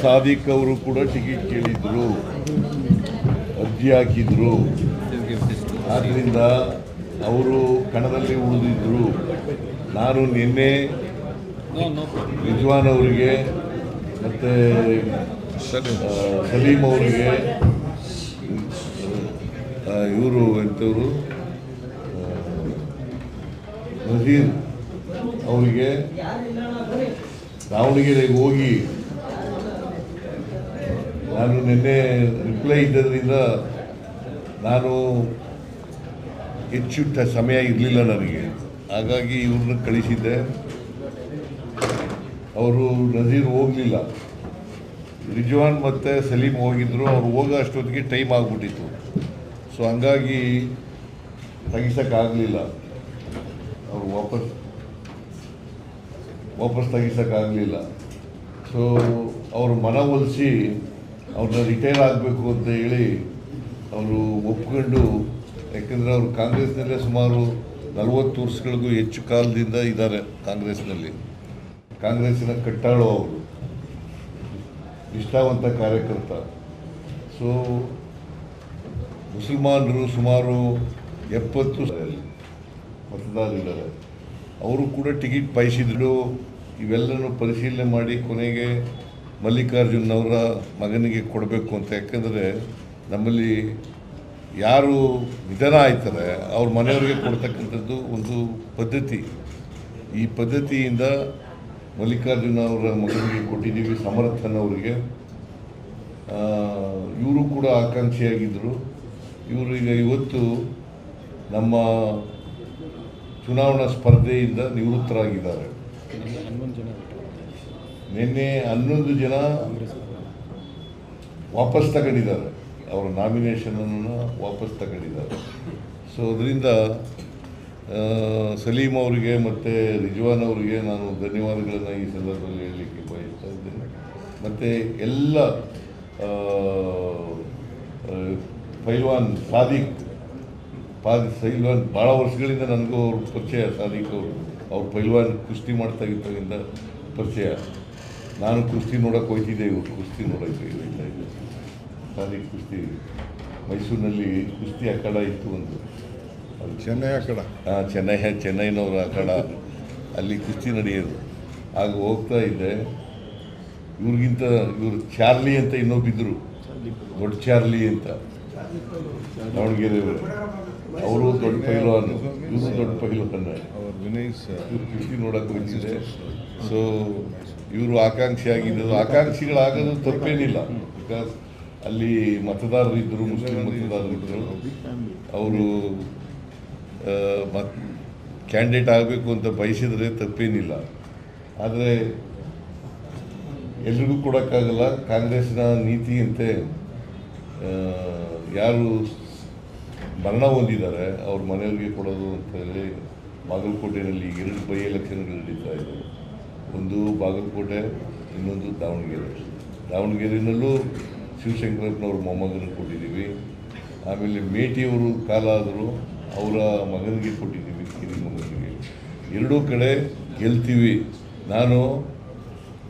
ಸಾದಿಕ್ ಅವರು ಕೂಡ ಟಿಕೆಟ್ ಕೇಳಿದ್ರು, ಅರ್ಜಿ ಹಾಕಿದ್ರು. ಆದ್ದರಿಂದ ಅವರು ಕಣದಲ್ಲಿ ಉಳಿದಿದ್ರು. ನಾನು ನಿನ್ನೆ ರಿಜ್ವಾನ್ ಅವರಿಗೆ ಮತ್ತು ಸಲೀಂ ಅವರಿಗೆ, ಇವರು ಎಂಥವರು ನಜೀರ್ ಅವರಿಗೆ ದಾವಣಗೆರೆಗೆ ಹೋಗಿ ನಾನು ನಿನ್ನೆ ರಿಪ್ಲೈ ಇದ್ದದ್ರಿಂದ ನಾನು ಹೆಚ್ಚು ಸಮಯ ಇರಲಿಲ್ಲ ನನಗೆ, ಹಾಗಾಗಿ ಇವ್ರನ್ನ ಕಳಿಸಿದ್ದೆ. ಅವರು ನಜೀರ್ ಹೋಗಲಿಲ್ಲ, ರಿಜ್ವಾನ್ ಮತ್ತು ಸಲೀಂ ಹೋಗಿದ್ದರು. ಅವ್ರು ಹೋಗೋ ಅಷ್ಟೊತ್ತಿಗೆ ಟೈಮ್ ಆಗಿಬಿಟ್ಟಿತ್ತು. ಸೊ ಹಂಗಾಗಿ ತೆಗಿಸೋಕ್ಕಾಗಲಿಲ್ಲ, ಅವರು ವಾಪಸ್ ತೆಗಿಸೋಕ್ಕಾಗಲಿಲ್ಲ. ಸೊ ಅವರು ಮನವೊಲಿಸಿ ಅವ್ರನ್ನ ರಿಟೈರ್ ಆಗಬೇಕು ಅಂತ ಹೇಳಿ ಅವರು ಒಪ್ಕೊಂಡು, ಯಾಕೆಂದರೆ ಅವರು ಕಾಂಗ್ರೆಸ್ನಲ್ಲೇ ಸುಮಾರು 40 ವರ್ಷಗಳಿಗೂ ಹೆಚ್ಚು ಕಾಲದಿಂದ ಇದ್ದಾರೆ ಕಾಂಗ್ರೆಸ್ನಲ್ಲಿ. ಕಾಂಗ್ರೆಸ್ಸಿನ ಕಟ್ಟಾಳು ಅವರು, ನಿಷ್ಠಾವಂತ ಕಾರ್ಯಕರ್ತ. ಸೊ ಮುಸಲ್ಮಾನರು ಸುಮಾರು 70 ಮತದಾರರಿದ್ದಾರೆ. ಅವರು ಕೂಡ ಟಿಕೆಟ್ ಬಯಸಿದ್ರು. ಇವೆಲ್ಲನೂ ಪರಿಶೀಲನೆ ಮಾಡಿ ಕೊನೆಗೆ ಮಲ್ಲಿಕಾರ್ಜುನ್ ಅವರ ಮಗನಿಗೆ ಕೊಡಬೇಕು ಅಂತ. ಯಾಕೆಂದರೆ ನಮ್ಮಲ್ಲಿ ಯಾರು ನಿಧನ ಆಯ್ತಾರೆ ಅವ್ರ ಮನೆಯವರಿಗೆ ಕೊಡ್ತಕ್ಕಂಥದ್ದು ಒಂದು ಪದ್ಧತಿ. ಈ ಪದ್ಧತಿಯಿಂದ ಮಲ್ಲಿಕಾರ್ಜುನ ಅವರ ಮಗನಿಗೆ ಕೊಟ್ಟಿದ್ದೀವಿ, ಸಮರ್ಥನ್ ಅವರಿಗೆ. ಇವರು ಕೂಡ ಆಕಾಂಕ್ಷಿಯಾಗಿದ್ದರು. ಇವರು ಈಗ ಇವತ್ತು ನಮ್ಮ ಚುನಾವಣಾ ಸ್ಪರ್ಧೆಯಿಂದ ನಿವೃತ್ತರಾಗಿದ್ದಾರೆ. ನಿನ್ನೆ 11 ಜನ ವಾಪಸ್ ತಗೊಂಡಿದ್ದಾರೆ, ಅವರ ನಾಮಿನೇಷನನ್ನು ವಾಪಸ್ ತಗೊಂಡಿದ್ದಾರೆ. ಸೊ ಅದರಿಂದ ಸಲೀಂ ಅವರಿಗೆ ಮತ್ತು ರಿಜ್ವಾನ್ ಅವರಿಗೆ ನಾನು ಧನ್ಯವಾದಗಳನ್ನು ಈ ಸಂದರ್ಭದಲ್ಲಿ ಹೇಳಲಿಕ್ಕೆ ಬಯಸ್ತಾ ಇದ್ದೇನೆ. ಮತ್ತು ಎಲ್ಲ ಪೈಲ್ವಾನ್ ಸಾದಿಕ್ ಭಾಳ ವರ್ಷಗಳಿಂದ ನನಗೂ ಅವ್ರ ಪರಿಚಯ. ಸಾದಿಕ್ ಅವ್ರು ಪೈಲ್ವಾನ್ ಕುಸ್ತಿ ಮಾಡ್ತಾ ಇದ್ದಾಗಿಂದ ಪರಿಚಯ. ನಾನು ಕುಸ್ತಿ ನೋಡೋಕೆ ಹೋಗ್ತಿದ್ದೆ, ಇವರು ಕುಸ್ತಿ ನೋಡೋಕ್ಕೆ ಹೋಗ್ತಾ ಇದ್ದೆ. ಸಾದಿಕ್ ಕುಸ್ತಿ ಮೈಸೂರಿನಲ್ಲಿ ಕುಸ್ತಿ ಅಖಾಡ ಇತ್ತು ಒಂದು, ಅದು ಚೆನ್ನೈ ಅಖಾಡ. ಚೆನ್ನೈನವರ ಅಖಾಡ, ಅಲ್ಲಿ ಕುಸ್ತಿ ನಡೆಯೋದು. ಆಗ ಹೋಗ್ತಾ ಇದ್ದೆ. ಇವರು ಚಾರ್ಲಿ ಅಂತ ಇನ್ನೊಬ್ಬಿದ್ದರು, ದೊಡ್ಡ ಚಾರ್ಲಿ ಅಂತ, ದಾವಣಗೆರೆಯವರು. ಅವರು ದೊಡ್ಡ ಪೈಲ್ವಾನು, ಇವರು ದೊಡ್ಡ ಪೈಲ್ವಾನ. ಕುಸ್ತಿ ನೋಡೋಕೆ ಹೋಗ್ತಿದ್ದೆ. ಸೊ ಇವರು ಆಕಾಂಕ್ಷಿಯಾಗಿದ್ದರು. ಆಕಾಂಕ್ಷಿಗಳಾಗೋದು ತಪ್ಪೇನಿಲ್ಲ. ಬಿಕಾಸ್ ಅಲ್ಲಿ ಮತದಾರರಿದ್ದರು, ಮುಸ್ಲಿಂ ಮತದಾರರಿದ್ದರು. ಅವರು ಕ್ಯಾಂಡಿಡೇಟ್ ಆಗಬೇಕು ಅಂತ ಬಯಸಿದರೆ ತಪ್ಪೇನಿಲ್ಲ. ಆದರೆ ಎಲ್ರಿಗೂ ಕೊಡೋಕ್ಕಾಗಲ್ಲ. ಕಾಂಗ್ರೆಸ್ನ ನೀತಿಯಂತೆ ಯಾರು ಮರಣ ಹೊಂದಿದ್ದಾರೆ ಅವ್ರ ಮನೆಯವರಿಗೆ ಕೊಡೋದು ಅಂತೇಳಿ ಬಾಗಲಕೋಟೆಯಲ್ಲಿ 2 ಬೈ ಎಲೆಕ್ಷನ್ಗಳು ನಡೀತಾ ಇದ್ದಾರೆ. ಒಂದು ಬಾಗಲಕೋಟೆ, ಇನ್ನೊಂದು ದಾವಣಗೆರೆಯಲ್ಲೂ ಶಿವಶಂಕರಪ್ಪನವ್ರ ಮೊಮ್ಮಗನಿಗೆ ಕೊಟ್ಟಿದ್ದೀವಿ. ಆಮೇಲೆ ಮೇಟಿಯವರು ಕಾಲ ಆದರೂ ಅವರ ಮಗನಿಗೆ ಕೊಟ್ಟಿದ್ದೀವಿ, ಕಿರಿ ಮಗನಿಗೆ. 2 ಕಡೆ ಗೆಲ್ತೀವಿ. ನಾನು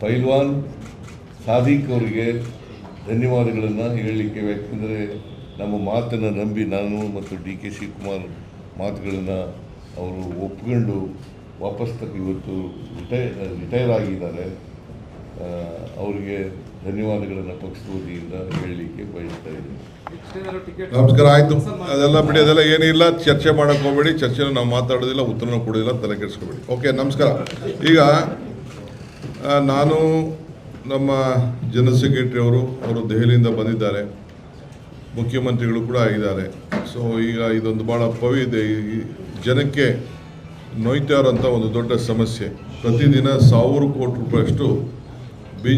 ಪೈಲ್ವಾನ್ ಸಾದಿಕ್ ಅವರಿಗೆ ಧನ್ಯವಾದಗಳನ್ನು ಹೇಳಲಿಕ್ಕೆ, ಯಾಕೆಂದರೆ ನಮ್ಮ ಮಾತನ್ನು ನಂಬಿ ನಾನು ಮತ್ತು DK ಶಿವಕುಮಾರ್ ಮಾತುಗಳನ್ನು ಅವರು ಒಪ್ಕೊಂಡು ವಾಪಸ್ ಇವತ್ತು ರಿಟೈರ್ ಆಗಿದ್ದಾರೆ. ಅವರಿಗೆ ಧನ್ಯವಾದಗಳನ್ನು ಪಕ್ಷದ ವತಿಯಿಂದ ಹೇಳಲಿಕ್ಕೆ ಬಯಸ್ತಾ ಇದ್ದೀನಿ. ನಮಸ್ಕಾರ. ಆಯಿತು, ಅದೆಲ್ಲ ಬಿಡಿ, ಅದೆಲ್ಲ ಏನಿಲ್ಲ. ಚರ್ಚೆ ಮಾಡೋಕ್ಕೆ ಹೋಗಬೇಡಿ. ಚರ್ಚೆನ ನಾವು ಮಾತಾಡೋದಿಲ್ಲ, ಉತ್ತರನೂ ಕೊಡೋದಿಲ್ಲ, ತಲೆ ಕೆಡಿಸ್ಕೋಬೇಡಿ. ಓಕೆ, ನಮಸ್ಕಾರ. ಈಗ ನಾನು ನಮ್ಮ ಜನರಲ್ ಸೆಕ್ರೆಟರಿ ಅವರು ದೆಹಲಿಯಿಂದ ಬಂದಿದ್ದಾರೆ, ಮುಖ್ಯಮಂತ್ರಿಗಳು ಕೂಡ ಆಗಿದ್ದಾರೆ. ಸೊ ಈಗ ಇದೊಂದು ಭಾಳ ಈ ಜನಕ್ಕೆ ನೋಯ್ತಾ ಇರೋಂಥ ಒಂದು ದೊಡ್ಡ ಸಮಸ್ಯೆ. ಪ್ರತಿದಿನ 1000 ಕೋಟಿ ರೂಪಾಯಿಯಷ್ಟು